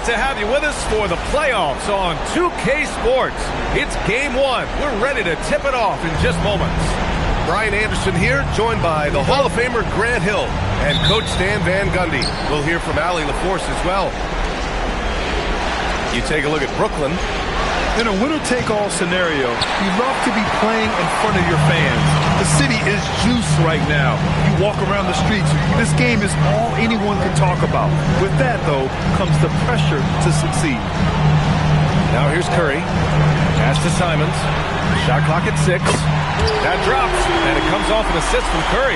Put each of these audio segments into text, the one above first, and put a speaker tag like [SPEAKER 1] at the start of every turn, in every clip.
[SPEAKER 1] to have you with us for the playoffs on 2K Sports. It's game one. We're ready to tip it off in just moments. Brian Anderson here, joined by the Hall of Famer Grant Hill and Coach Stan Van Gundy. We'll hear from Allie LaForce as well. You take a look at Brooklyn.
[SPEAKER 2] In a winner-take-all scenario, you love to be playing in front of your fans. The city is juice right now. You walk around the streets. This game is all anyone can talk about. With that, though, comes the pressure to succeed.
[SPEAKER 1] Now here's Curry. Pass to Simons. Shot clock at 6. That drops, and it comes off an assist from Curry.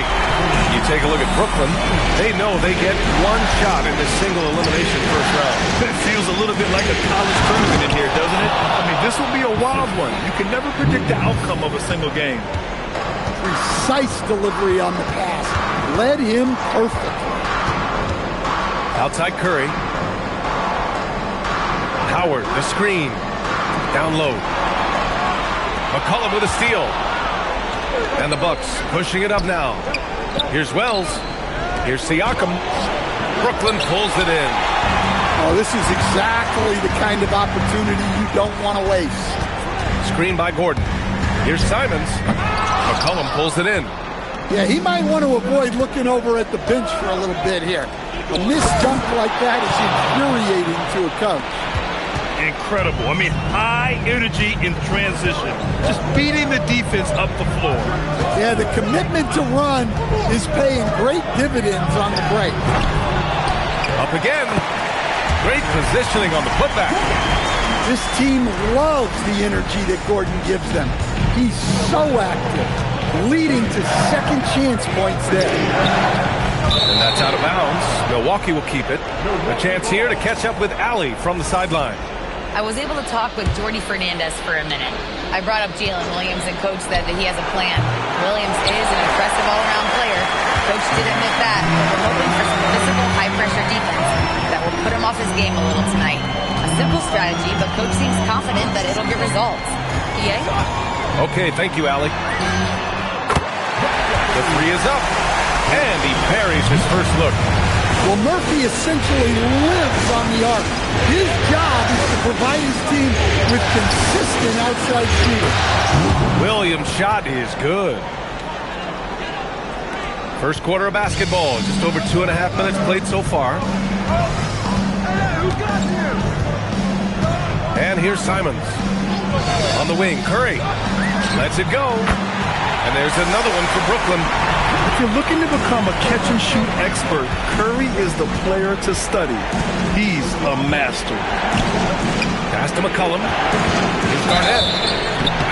[SPEAKER 1] You take a look at Brooklyn. They know they get one shot in this single elimination first round.
[SPEAKER 2] It feels a little bit like a college tournament in here, doesn't it? I mean, this will be a wild one. You can never predict the outcome of a single game.
[SPEAKER 3] Precise delivery on the pass. Led him perfectly.
[SPEAKER 1] Outside Curry. Howard, the screen. Down low. McCollum with a steal. And the Bucks pushing it up now. Here's Wells. Here's Siakam. Brooklyn pulls it in.
[SPEAKER 3] Oh, this is exactly the kind of opportunity you don't want to waste.
[SPEAKER 1] Screen by Gordon. Here's Simons. McCollum pulls it in.
[SPEAKER 3] Yeah, he might want to avoid looking over at the bench for a little bit here. A missed dunk like that is infuriating to a coach.
[SPEAKER 2] Incredible. I mean, high energy in transition. Just beating the defense up the floor.
[SPEAKER 3] Yeah, the commitment to run is paying great dividends on the break.
[SPEAKER 1] Up again. Great positioning on the putback.
[SPEAKER 3] This team loves the energy that Gordon gives them. He's so active, leading to second chance points there.
[SPEAKER 1] And that's out of bounds. Milwaukee will keep it. A chance here to catch up with Allie from the sideline.
[SPEAKER 4] I was able to talk with Jordy Fernandez for a minute. I brought up Jalen Williams, and Coach said that he has a plan. Williams is an impressive all-around player. Coach did admit that, but we're hoping for some physical, high-pressure defense that will put him off his game a little tonight. A simple strategy, but Coach seems confident that it'll get results. EA?
[SPEAKER 1] Okay, thank you, Allie. The three is up, and he parries his first look.
[SPEAKER 3] Well, Murphy essentially lives on the arc. His job is to provide his team with consistent outside shooting.
[SPEAKER 1] Williams' shot is good. First quarter of basketball, just over 2.5 minutes played so far. And here's Simons. On the wing, Curry lets it go. And there's another one for Brooklyn.
[SPEAKER 2] If you're looking to become a catch-and-shoot expert, Curry is the player to study. He's a master.
[SPEAKER 1] Pass to McCollum. Here's Garnett.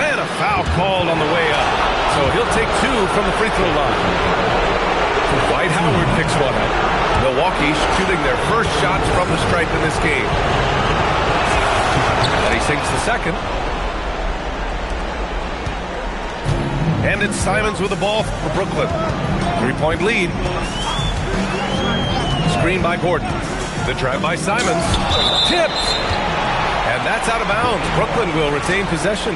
[SPEAKER 1] And a foul called on the way up. So he'll take 2 from the free throw line. Dwight Howard picks one up. Milwaukee shooting their first shots from the stripe in this game. And he sinks the second. And it's Simons with the ball for Brooklyn. 3-point lead. Screen by Gordon. The drive by Simons. Tipped. And that's out of bounds. Brooklyn will retain possession.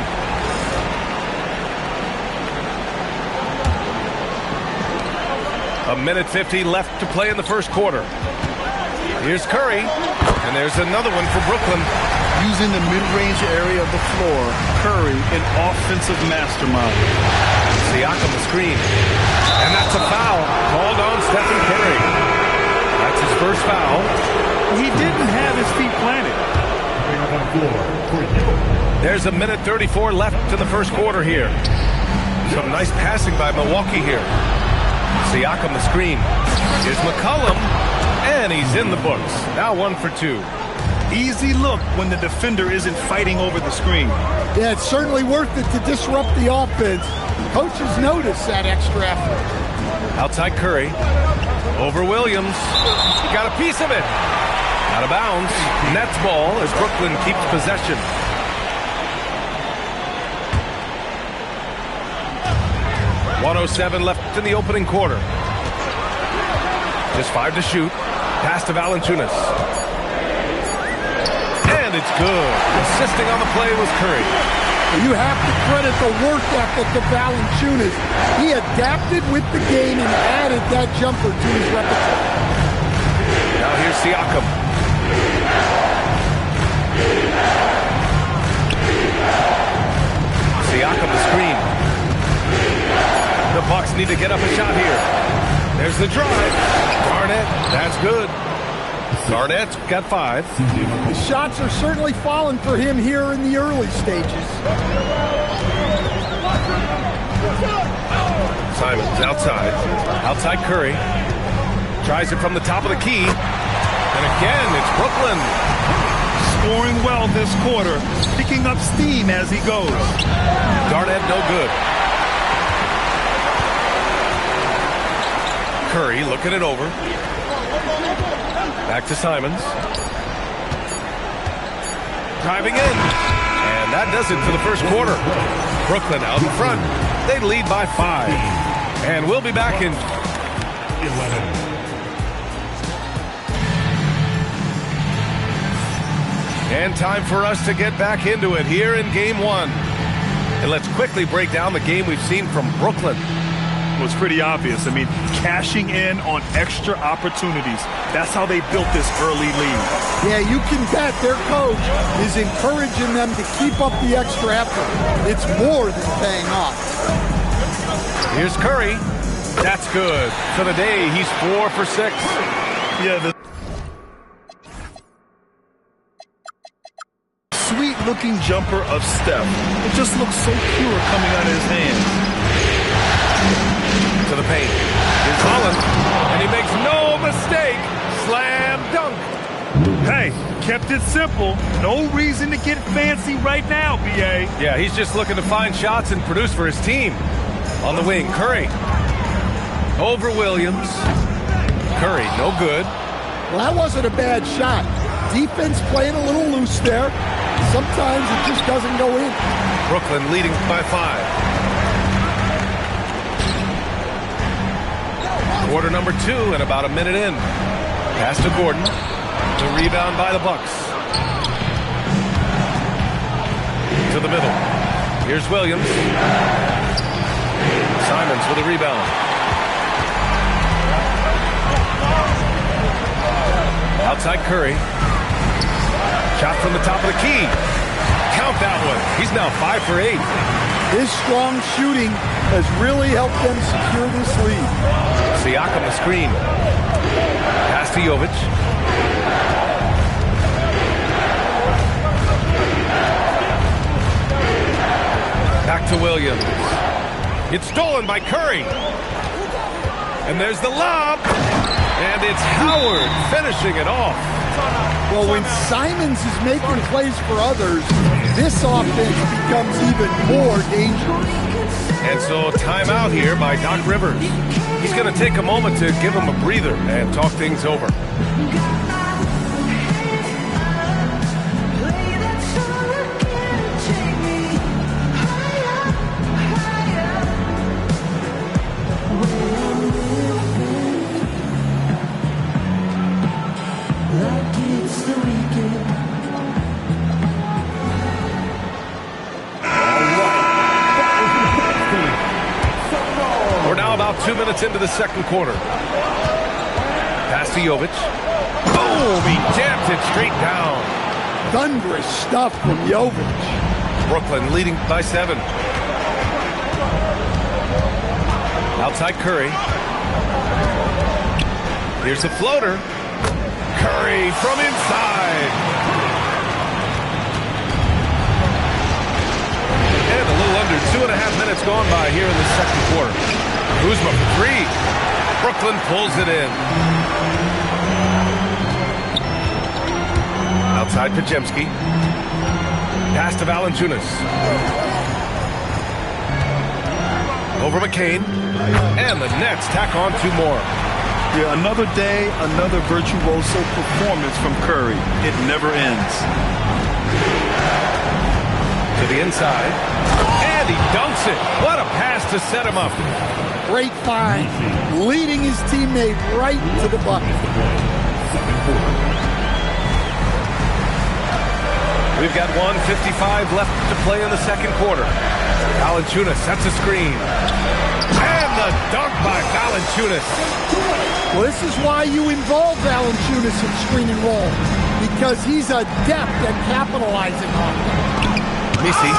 [SPEAKER 1] A minute 50 left to play in the first quarter. Here's Curry. And there's another one for Brooklyn.
[SPEAKER 2] Using the mid-range area of the floor, Curry, an offensive mastermind.
[SPEAKER 1] Siakam the screen. And that's a foul called on Stephen Curry. That's his first foul.
[SPEAKER 2] He didn't have his feet planted.
[SPEAKER 1] There's a minute 34 left in the first quarter here. Some nice passing by Milwaukee here. Siakam the screen. Here's McCollum. And he's in the books. Now 1 for 2.
[SPEAKER 2] Easy look when the defender isn't fighting over the screen.
[SPEAKER 3] Yeah, it's certainly worth it to disrupt the offense. Coaches notice that extra effort.
[SPEAKER 1] Outside Curry. Over Williams. He got a piece of it. Out of bounds. Nets ball as Brooklyn keeps possession. .107 left in the opening quarter. Just 5 to shoot. Pass to Valanciunas. And it's good. Insisting on the play was Curry.
[SPEAKER 3] You have to credit the work ethic of Valanciunas. He adapted with the game and added that jumper to his repertoire.
[SPEAKER 1] Now here's Siakam. Siakam the screen. The Bucks need to get up a shot here. There's the drive. Garnett, that's good. Garnett's got 5.
[SPEAKER 3] The shots are certainly falling for him here in the early stages.
[SPEAKER 1] Simons outside. Outside Curry. Tries it from the top of the key. And again, it's Brooklyn.
[SPEAKER 2] Scoring well this quarter, picking up steam as he goes.
[SPEAKER 1] Garnett no good. Curry looking it over. Back to Simons. Driving in. And that does it for the first quarter. Brooklyn out in front. They lead by 5. And we'll be back in 11. And time for us to get back into it here in Game 1. And let's quickly break down the game we've seen from Brooklyn.
[SPEAKER 2] It was pretty obvious. I mean, cashing in on extra opportunities. That's how they built this early lead.
[SPEAKER 3] Yeah, you can bet their coach is encouraging them to keep up the extra effort. It's more than paying off.
[SPEAKER 1] Here's Curry. That's good. For the day, he's 4 for 6.
[SPEAKER 2] Yeah, sweet-looking jumper of Steph. It just looks so pure coming out of his hands.
[SPEAKER 1] To the paint. Here's Holland. And he makes no mistake. Slam dunk.
[SPEAKER 2] Hey, kept it simple. No reason to get fancy right now, B.A.
[SPEAKER 1] Yeah, he's just looking to find shots and produce for his team. On the wing, Curry. Over Williams. Curry, no good.
[SPEAKER 3] Well, that wasn't a bad shot. Defense playing a little loose there. Sometimes it just doesn't go in.
[SPEAKER 1] Brooklyn leading by 5. Quarter number 2 and about a minute in. Pass to Gordon. The rebound by the Bucks. To the middle. Here's Williams. Simons with a rebound. Outside Curry. Shot from the top of the key. Count that one. He's now 5 for 8.
[SPEAKER 3] His strong shooting has really helped them secure this lead.
[SPEAKER 1] Siakam the screen. Pass to Jovic. Back to Williams. It's stolen by Curry. And there's the lob. And it's Howard finishing it off.
[SPEAKER 3] Well, when Simons is making plays for others, this offense becomes even more dangerous.
[SPEAKER 1] And so timeout here by Doc Rivers. He's going to take a moment to give him a breather and talk things over. We're now about 2 minutes into the second quarter. Pass to Jovic. Boom! He jammed it straight down.
[SPEAKER 3] Thunderous stuff from Jovic.
[SPEAKER 1] Brooklyn leading by 7. Outside Curry. Here's a floater. Curry from inside. And a little under 2.5 minutes gone by here in the second quarter. Kuzma for 3. Brooklyn pulls it in. Outside Pajemski. Pass to Valanciunas. Over McCain. And the Nets tack on 2 more.
[SPEAKER 2] Yeah, another day, another virtuoso performance from Curry. It never ends.
[SPEAKER 1] To the inside. And he dunks it. What a pass to set him up.
[SPEAKER 3] Great find. Leading his teammate right to the bucket.
[SPEAKER 1] We've got 1:55 left to play in the second quarter. Valanciunas sets a screen. And the dunk by Valanciunas.
[SPEAKER 3] Well, this is why you involve Valanciunas in screen and roll, because he's adept at capitalizing on it.
[SPEAKER 1] Misi.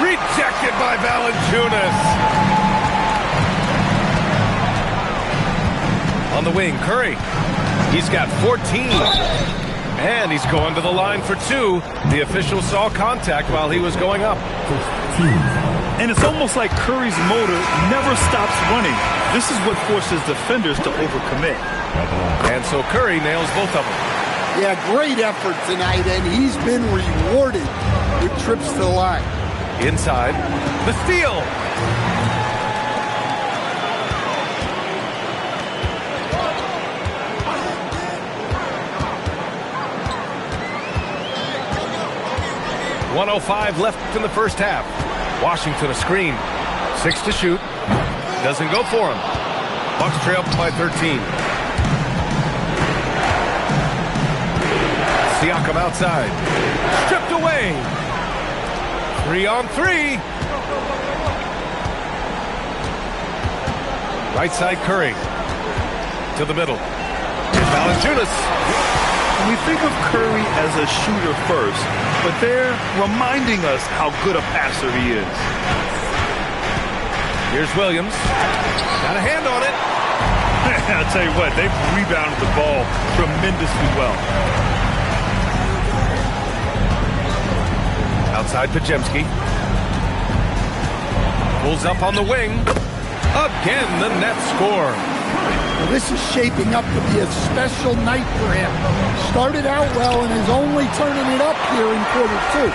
[SPEAKER 1] Rejected by Valanciunas. On the wing, Curry. He's got 14. And he's going to the line for 2. The official saw contact while he was going up.
[SPEAKER 2] And it's almost like Curry's motor never stops running. This is what forces defenders to overcommit.
[SPEAKER 1] And so Curry nails both of them.
[SPEAKER 3] Yeah, great effort tonight, and he's been rewarded with trips to the line.
[SPEAKER 1] Inside, the steal. .105 left in the first half. Washington a screen. 6 to shoot. Doesn't go for him. Bucks trail by 13. Siakam outside. Stripped away. 3-on-3. Right side Curry. To the middle. Here's Valanciunas.
[SPEAKER 2] We think of Curry as a shooter first, but they're reminding us how good a passer he is.
[SPEAKER 1] Here's Williams. Got a hand on it.
[SPEAKER 2] I'll tell you what, they've rebounded the ball tremendously well.
[SPEAKER 1] Outside Pajemski. Pulls up on the wing. Again, the net score.
[SPEAKER 3] Well, this is shaping up to be a special night for him. Started out well and is only turning it up here in quarter 2.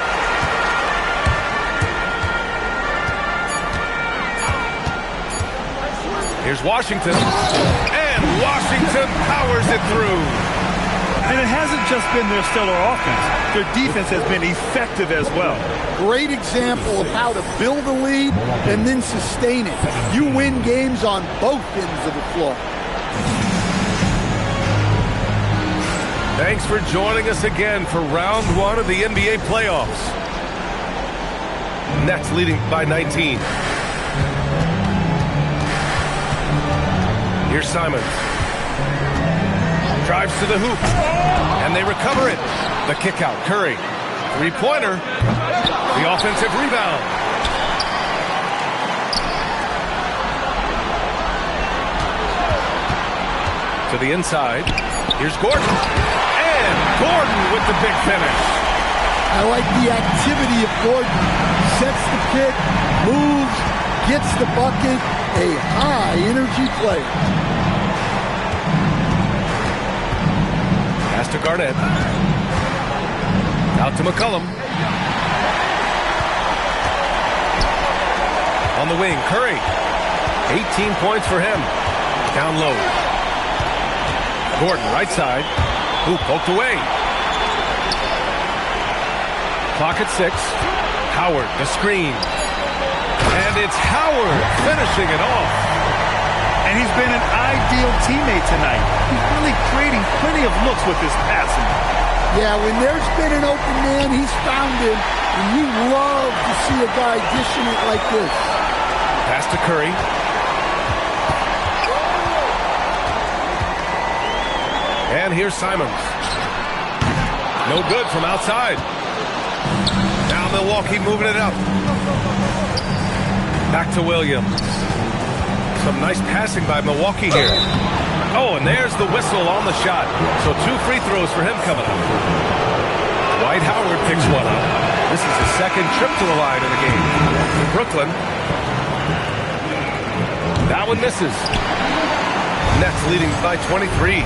[SPEAKER 1] Here's Washington. And Washington powers it through.
[SPEAKER 2] And it hasn't just been their stellar offense. Their defense has been effective as well.
[SPEAKER 3] Great example of how to build a lead and then sustain it. You win games on both ends of the floor.
[SPEAKER 1] Thanks for joining us again for round 1 of the NBA playoffs. Nets leading by 19. Here's Simons. Drives to the hoop. And they recover it. The kick out. Curry. 3-pointer. The offensive rebound. To the inside. Here's Gordon. And Gordon with the big finish.
[SPEAKER 3] I like the activity of Gordon. Sets the pick, moves, gets the bucket. A high-energy play.
[SPEAKER 1] Pass to Garnett. Out to McCollum. On the wing, Curry. 18 points for him. Down low. Gordon, right side. Ooh, poked away. Clock at 6. Howard, the screen. And it's Howard finishing it off.
[SPEAKER 2] And he's been an ideal teammate tonight. He's really creating plenty of looks with his passing.
[SPEAKER 3] Yeah, when there's been an open man, he's found him. And you love to see a guy dishing it like this.
[SPEAKER 1] Pass to Curry. And here's Simons. No good from outside. Now Milwaukee moving it up. Back to Williams. Some nice passing by Milwaukee here. Oh, and there's the whistle on the shot. So 2 free throws for him coming up. Dwight Howard picks one up. This is his second trip to the line in the game. Brooklyn. That one misses. Nets leading by 23.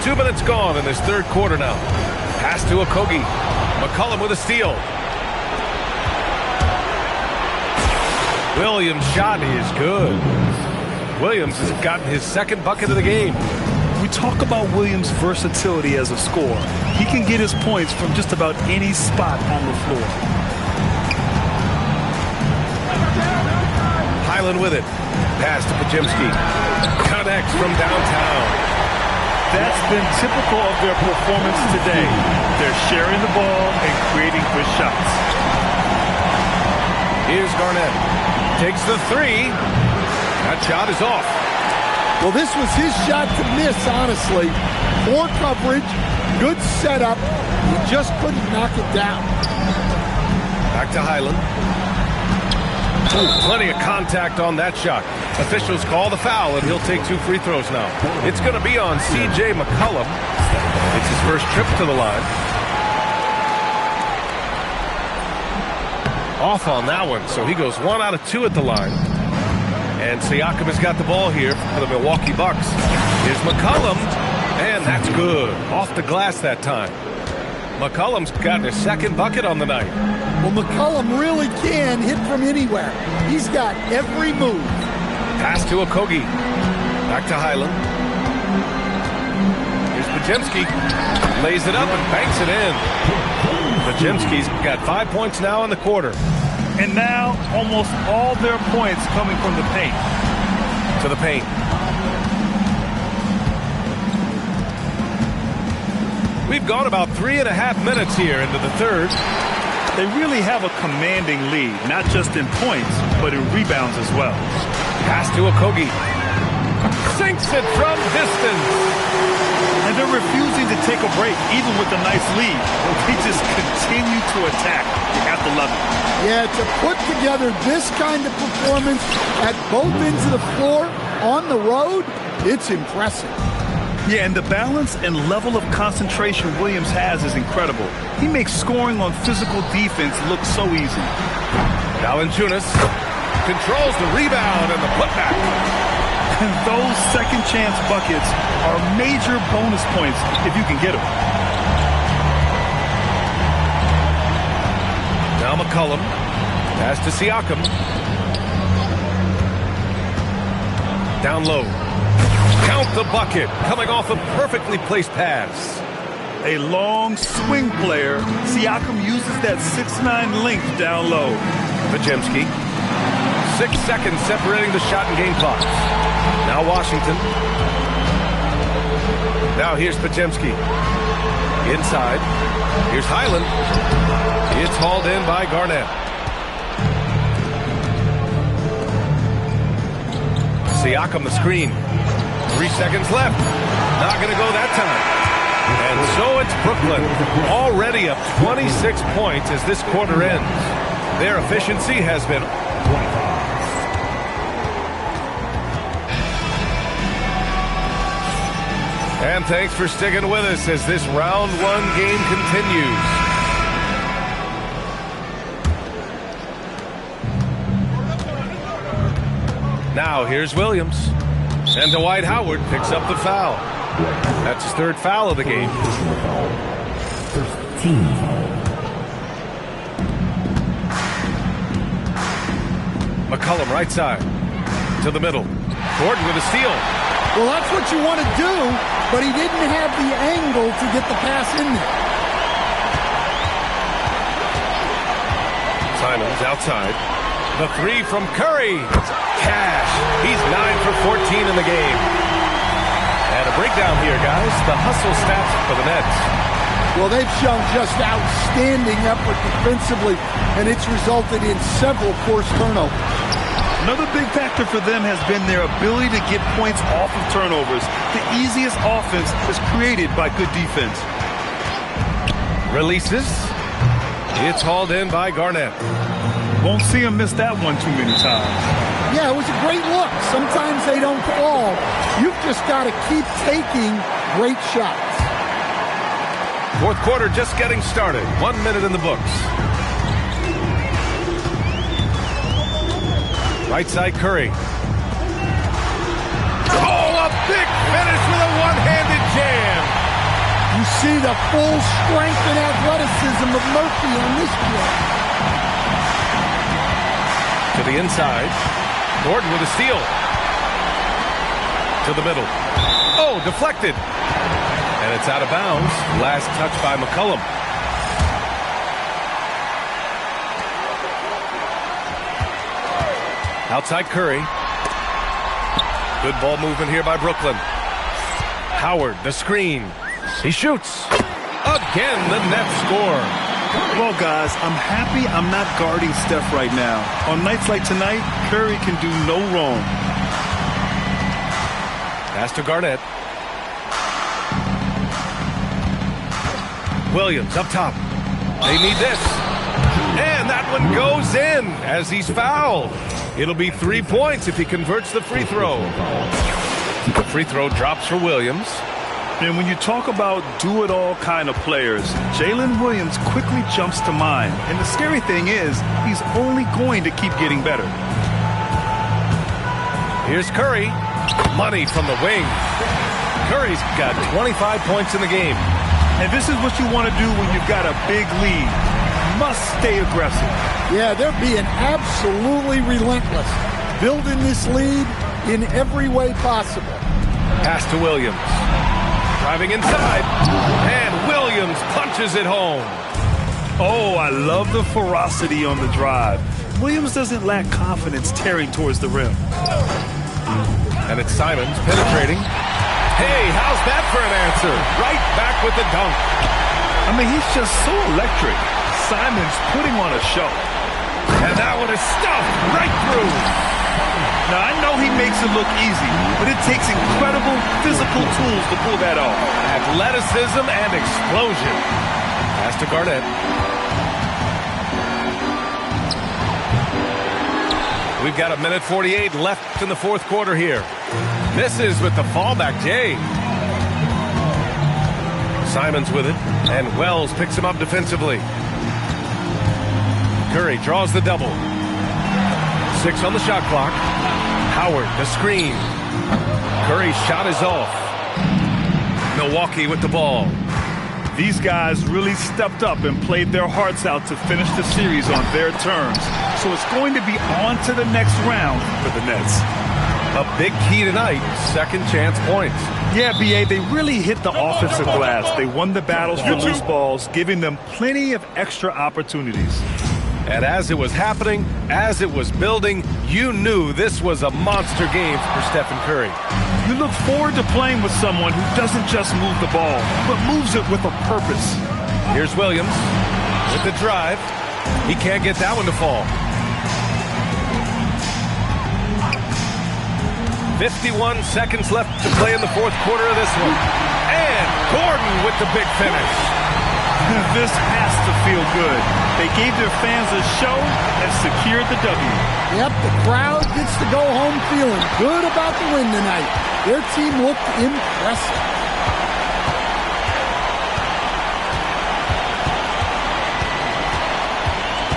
[SPEAKER 1] 2 minutes gone in this third quarter now. Pass to Okogie. McCollum with a steal. Williams' shot is good. Williams has gotten his second bucket of the game.
[SPEAKER 2] We talk about Williams' versatility as a scorer. He can get his points from just about any spot on the floor.
[SPEAKER 1] Highland with it. Pass to Pajemski. Connects from downtown.
[SPEAKER 2] That's been typical of their performance today. They're sharing the ball and creating good shots.
[SPEAKER 1] Here's Garnett. Takes the three. That shot is off.
[SPEAKER 3] Well, this was his shot to miss, honestly. Poor coverage, good setup. He just couldn't knock it down.
[SPEAKER 1] Back to Highland. Ooh, plenty of contact on that shot. Officials call the foul, and he'll take 2 free throws now. It's going to be on C.J. McCollum. It's his first trip to the line. Off on that one, so he goes 1 out of 2 at the line. And Siakam has got the ball here for the Milwaukee Bucks. Here's McCollum, and that's good. Off the glass that time. McCollum's gotten his second bucket on the night.
[SPEAKER 3] Well, McCollum really can hit from anywhere. He's got every move.
[SPEAKER 1] Pass to Okogie. Back to Highland. Here's Podziemski. Lays it up and banks it in. Podziemski's got 5 points now in the quarter.
[SPEAKER 2] And now, almost all their points coming from the paint.
[SPEAKER 1] To the paint. We've gone about 3.5 minutes here into the third.
[SPEAKER 2] They really have a commanding lead, not just in points, but in rebounds as well.
[SPEAKER 1] Pass to Okogie. Sinks it from distance.
[SPEAKER 2] And they're refusing to take a break, even with a nice lead. They just continue to attack. You have to love it.
[SPEAKER 3] Yeah, to put together this kind of performance at both ends of the floor on the road, it's impressive.
[SPEAKER 2] Yeah, and the balance and level of concentration Williams has is incredible. He makes scoring on physical defense look so easy.
[SPEAKER 1] Valanciunas controls the rebound and the putback.
[SPEAKER 2] And those second chance buckets are major bonus points if you can get them.
[SPEAKER 1] Now McCollum. Pass to Siakam. Down low. Count the bucket. Coming off a perfectly placed pass.
[SPEAKER 2] A long swing player. Siakam uses that 6'9" length down low.
[SPEAKER 1] Podziemski. 6 seconds separating the shot and game clocks. Now Washington. Now here's Podziemski. Inside. Here's Highland. It's hauled in by Garnett. Siakam the screen. 3 seconds left. Not going to go that time. And so it's Brooklyn. Already up 26 points as this quarter ends. Their efficiency has been And thanks for sticking with us as this round 1 game continues. Now here's Williams. And Dwight Howard picks up the foul. That's his 3rd foul of the game. McCollum right side. To the middle. Gordon with a steal.
[SPEAKER 3] Well, that's what you want to do, but he didn't have the angle to get the pass in there.
[SPEAKER 1] Simons outside. The 3 from Curry. Cash. He's 9 for 14 in the game. And a breakdown here, guys. The hustle stats for the Nets.
[SPEAKER 3] Well, they've shown just outstanding effort defensively, and it's resulted in several forced turnovers.
[SPEAKER 2] Another big factor for them has been their ability to get points off of turnovers. The easiest offense is created by good defense.
[SPEAKER 1] Releases. It's hauled in by Garnett.
[SPEAKER 2] Won't see him miss that one too many times.
[SPEAKER 3] Yeah, it was a great look. Sometimes they don't fall. You've just got to keep taking great shots.
[SPEAKER 1] 4th quarter just getting started. 1 minute in the books. Right side Curry. Oh, a big finish with a one-handed jam.
[SPEAKER 3] You see the full strength and athleticism of Murphy on this play.
[SPEAKER 1] To the inside. Gordon with a steal. To the middle. Oh, deflected. And it's out of bounds. Last touch by McCollum. Outside Curry. Good ball movement here by Brooklyn. Howard, the screen. He shoots. Again, the Nets score.
[SPEAKER 2] Well, guys, I'm happy I'm not guarding Steph right now. On nights like tonight, Curry can do no wrong.
[SPEAKER 1] Pass to Garnett. Williams up top. They need this. And that one goes in as he's fouled. It'll be 3 points if he converts the free throw. The free throw drops for Williams.
[SPEAKER 2] And when you talk about do-it-all kind of players, Jalen Williams quickly jumps to mind. And the scary thing is, he's only going to keep getting better.
[SPEAKER 1] Here's Curry. Money from the wing. Curry's got 25 points in the game.
[SPEAKER 2] And this is what you want to do when you've got a big lead. You must stay aggressive.
[SPEAKER 3] Yeah, they're being absolutely relentless. Building this lead in every way possible.
[SPEAKER 1] Pass to Williams. Driving inside. And Williams punches it home.
[SPEAKER 2] Oh, I love the ferocity on the drive. Williams doesn't lack confidence tearing towards the rim.
[SPEAKER 1] And it's Simons penetrating. Hey, how's that for an answer? Right back with the dunk.
[SPEAKER 2] I mean, he's just so electric. Simons putting on a show.
[SPEAKER 1] And that one is stuffed right through.
[SPEAKER 2] Now, I know he makes it look easy, but it takes incredible physical tools to pull that off.
[SPEAKER 1] Athleticism and explosion. Pass to Garnett. We've got 1:48 left in the fourth quarter here. This is with the fallback, Jay. Simons with it, and Wells picks him up defensively. Curry draws the double. 6 on the shot clock. Howard, the screen. Curry's shot is off. Milwaukee with the ball.
[SPEAKER 2] These guys really stepped up and played their hearts out to finish the series on their terms. So it's going to be on to the next round for the Nets.
[SPEAKER 1] A big key tonight, second chance points.
[SPEAKER 2] Yeah, B.A., they really hit the offensive glass. They won the battles for loose balls, giving them plenty of extra opportunities.
[SPEAKER 1] And as it was happening, as it was building, you knew this was a monster game for Stephen Curry.
[SPEAKER 2] You look forward to playing with someone who doesn't just move the ball, but moves it with a purpose.
[SPEAKER 1] Here's Williams with the drive. He can't get that one to fall. 51 seconds left to play in the fourth quarter of this one. And Gordon with the big finish.
[SPEAKER 2] This has to feel good. They gave their fans a show and secured the W.
[SPEAKER 3] Yep, the crowd gets to go home feeling good about the win tonight. Their team looked impressive.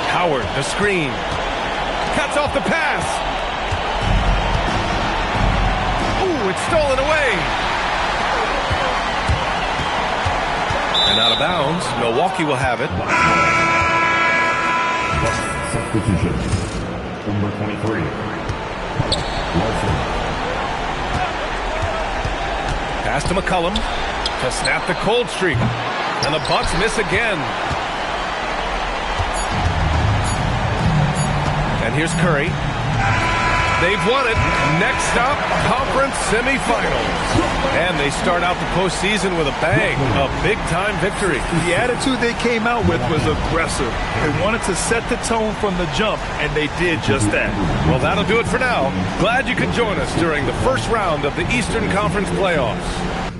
[SPEAKER 1] Howard, the screen. Cuts off the pass. Ooh, it's stolen away. And out of bounds, Milwaukee will have it.
[SPEAKER 5] Substitution. Number 23.
[SPEAKER 1] Pass to McCollum to snap the cold streak. And the Bucks miss again. And here's Curry. They've won it. Next stop, conference semifinals. And they start out the postseason with a bang, a big-time victory.
[SPEAKER 2] The attitude they came out with was aggressive. They wanted to set the tone from the jump, and they did just that.
[SPEAKER 1] Well, that'll do it for now. Glad you could join us during the first round of the Eastern Conference playoffs.